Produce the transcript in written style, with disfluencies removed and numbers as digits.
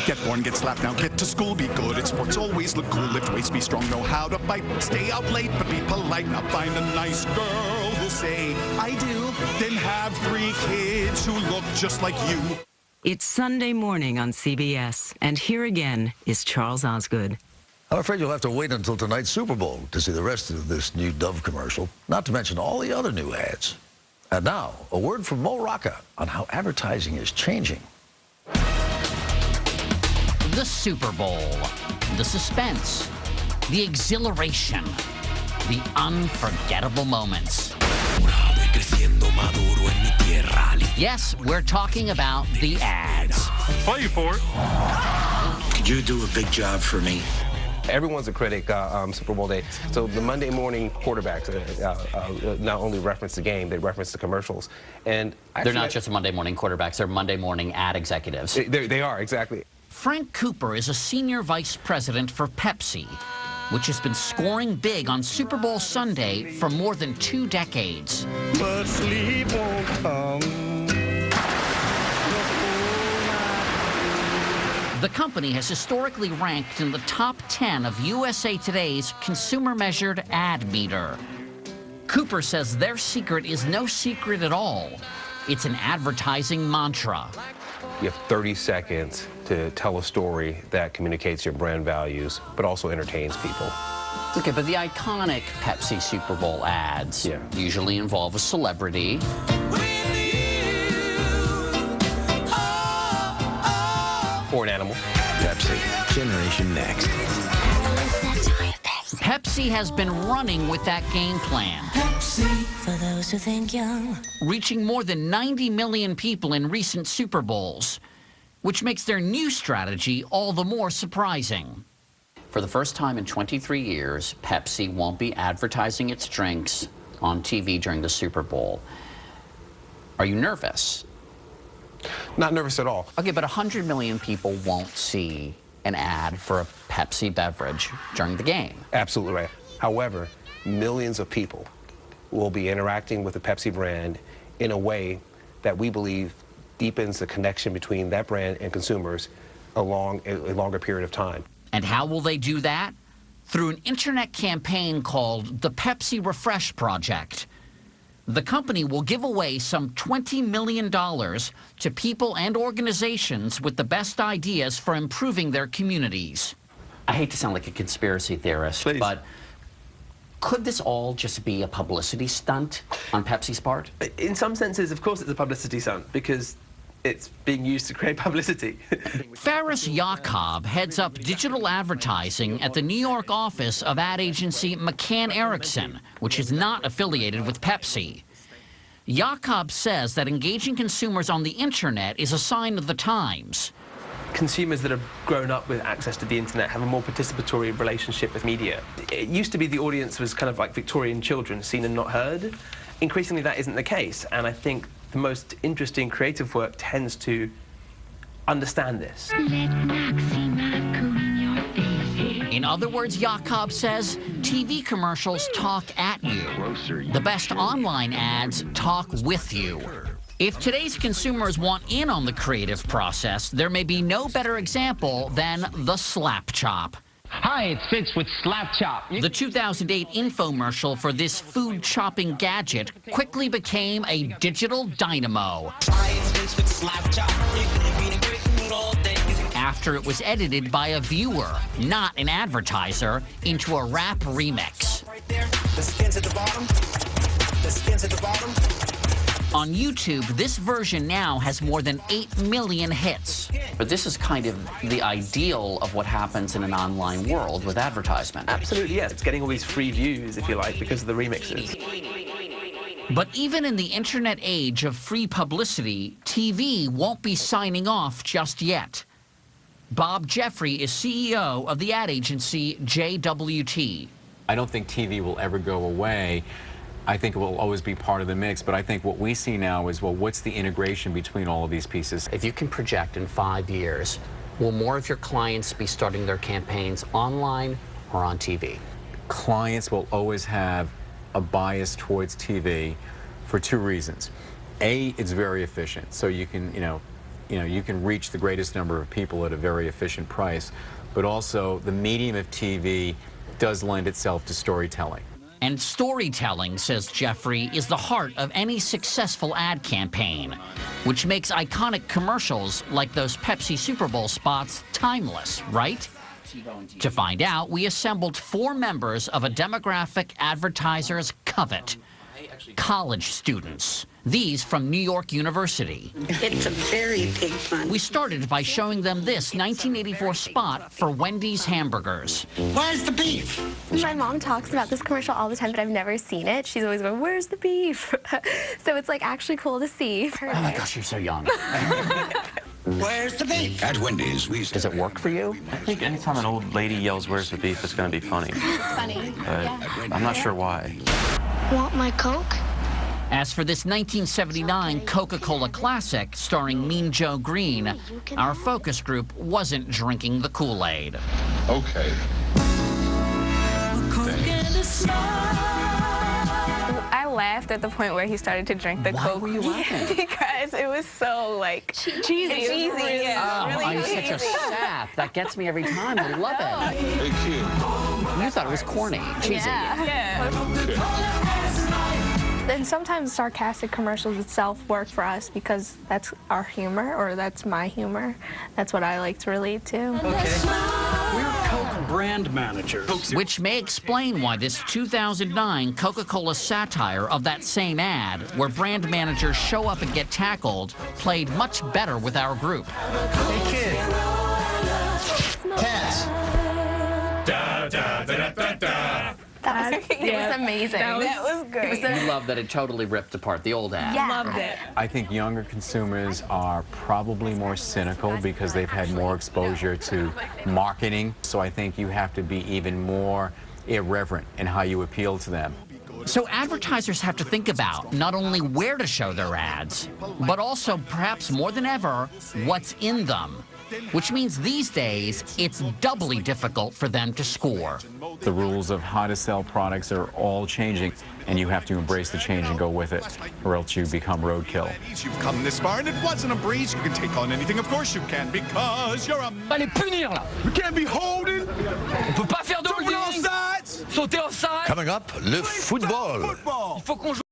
Get born, get slapped, now get to school, be good at sports, always look cool, lift weights, be strong, know how to bite, stay out late, but be polite, now find a nice girl who'll say, I do, then have 3 kids who look just like you. It's Sunday morning on CBS, and here again is Charles Osgood. I'm afraid you'll have to wait until tonight's Super Bowl to see the rest of this new Dove commercial, not to mention all the other new ads. And now, a word from Mo Rocca on how advertising is changing. The Super Bowl, the suspense, the exhilaration, the unforgettable moments. Yes, we're talking about the ads. Play for it. Could you do a big job for me? Everyone's a critic Super Bowl day. So the Monday morning quarterbacks not only reference the game, they reference the commercials. And They're not just Monday morning quarterbacks, they're Monday morning ad executives. They are, exactly. Frank Cooper is a senior vice president for Pepsi, which has been scoring big on Super Bowl Sunday for more than 2 decades. But sleep won't come. The company has historically ranked in the top 10 of USA Today's consumer-measured ad meter. Cooper says their secret is no secret at all. It's an advertising mantra. You have 30 seconds to tell a story that communicates your brand values, but also entertains people. Okay, but the iconic Pepsi Super Bowl ads usually involve a celebrity. Or an animal. Pepsi, Generation Next. Pepsi has been running with that game plan. Pepsi, for those who think young. Reaching more than 90 million people in recent Super Bowls, which makes their new strategy all the more surprising. For the first time in 23 years, Pepsi won't be advertising its drinks on TV during the Super Bowl. Are you nervous? Not nervous at all. Okay, but 100 million people won't see an ad for a Pepsi beverage during the game. Absolutely right. However, millions of people will be interacting with the Pepsi brand in a way that we believe deepens the connection between that brand and consumers along a longer period of time. And how will they do that? Through an internet campaign called the Pepsi Refresh Project. The company will give away some $20 million to people and organizations with the best ideas for improving their communities. I hate to sound like a conspiracy theorist, but could this all just be a publicity stunt on Pepsi's part? In some senses, of course, it's a publicity stunt because it's being used to create publicity. Faris Jacob heads up digital advertising at the New York office of ad agency McCann Erickson, which is not affiliated with Pepsi. Jacob says that engaging consumers on the internet is a sign of the times. Consumers that have grown up with access to the internet have a more participatory relationship with media. It used to be the audience was kind of like Victorian children, seen and not heard. Increasingly, that isn't the case, and I think the most interesting creative work tends to understand this. In other words, Jacob says, TV commercials talk at you. The best online ads talk with you. If today's consumers want in on the creative process, there may be no better example than the Slap Chop. Hi, it's Fitz with Slap Chop. The 2008 infomercial for this food chopping gadget quickly became a digital dynamo. After it was edited by a viewer, not an advertiser, into a rap remix. On YouTube, this version now has more than 8 million hits. But this is kind of the ideal of what happens in an online world with advertisement. Absolutely, yes. It's getting all these free views, if you like, because of the remixes. But even in the internet age of free publicity, TV won't be signing off just yet. Bob Jeffrey is CEO of the ad agency JWT. I don't think TV will ever go away. I think it will always be part of the mix, but I think what we see now is, well, what's the integration between all of these pieces? If you can project in 5 years, will more of your clients be starting their campaigns online or on TV? Clients will always have a bias towards TV for 2 reasons. A, it's very efficient, so you can, you can reach the greatest number of people at a very efficient price, but also the medium of TV does lend itself to storytelling. And storytelling, says Jeffrey, is the heart of any successful ad campaign, which makes iconic commercials like those Pepsi Super Bowl spots timeless, right? To find out, we assembled 4 members of a demographic advertisers covet: college students. These from New York University. It's a very big one. We started by showing them this 1984 spot for Wendy's hamburgers. Where's the beef? My mom talks about this commercial all the time, but I've never seen it. She's always going, "Where's the beef?" So it's like actually cool to see. Oh my gosh, you're so young. Where's the beef? At Wendy's, we... Does it work for you? I think anytime an old lady yells, "Where's the beef?" it's going to be funny. Funny. I'm not sure why. Want my Coke? As for this 1979 Coca-Cola classic starring Mean Joe Green, our focus group wasn't drinking the Kool-Aid. Okay. I laughed at the point where he started to drink the Coke. Why were you laughing? Because it was so, like, cheesy. I'm such a sap. That gets me every time. I love it. Hey, kid. You thought it was corny, cheesy. And sometimes sarcastic commercials itself work for us because that's our humor, or that's my humor. That's what I like to relate to. We're Coke brand managers. Which may explain why this 2009 Coca-Cola satire of that same ad, where brand managers show up and get tackled, played much better with our group. Hey, kid. Cats. Da, da, da, da, da. It was amazing. That was great. You love that it totally ripped apart the old ad. Yeah. Loved it. I think younger consumers are probably more cynical because they've had more exposure to marketing. So I think you have to be even more irreverent in how you appeal to them. So advertisers have to think about not only where to show their ads, but also, perhaps more than ever, what's in them. Which means these days, it's doubly difficult for them to score. The rules of how to sell products are all changing, and you have to embrace the change and go with it, or else you become roadkill. You've come this far, and it wasn't a breeze. You can take on anything, of course you can, because you're a... Allez punir là. We can't be holding. On peut pas faire de holding. Sauter offside. Coming up, le football. Il faut qu'on joue.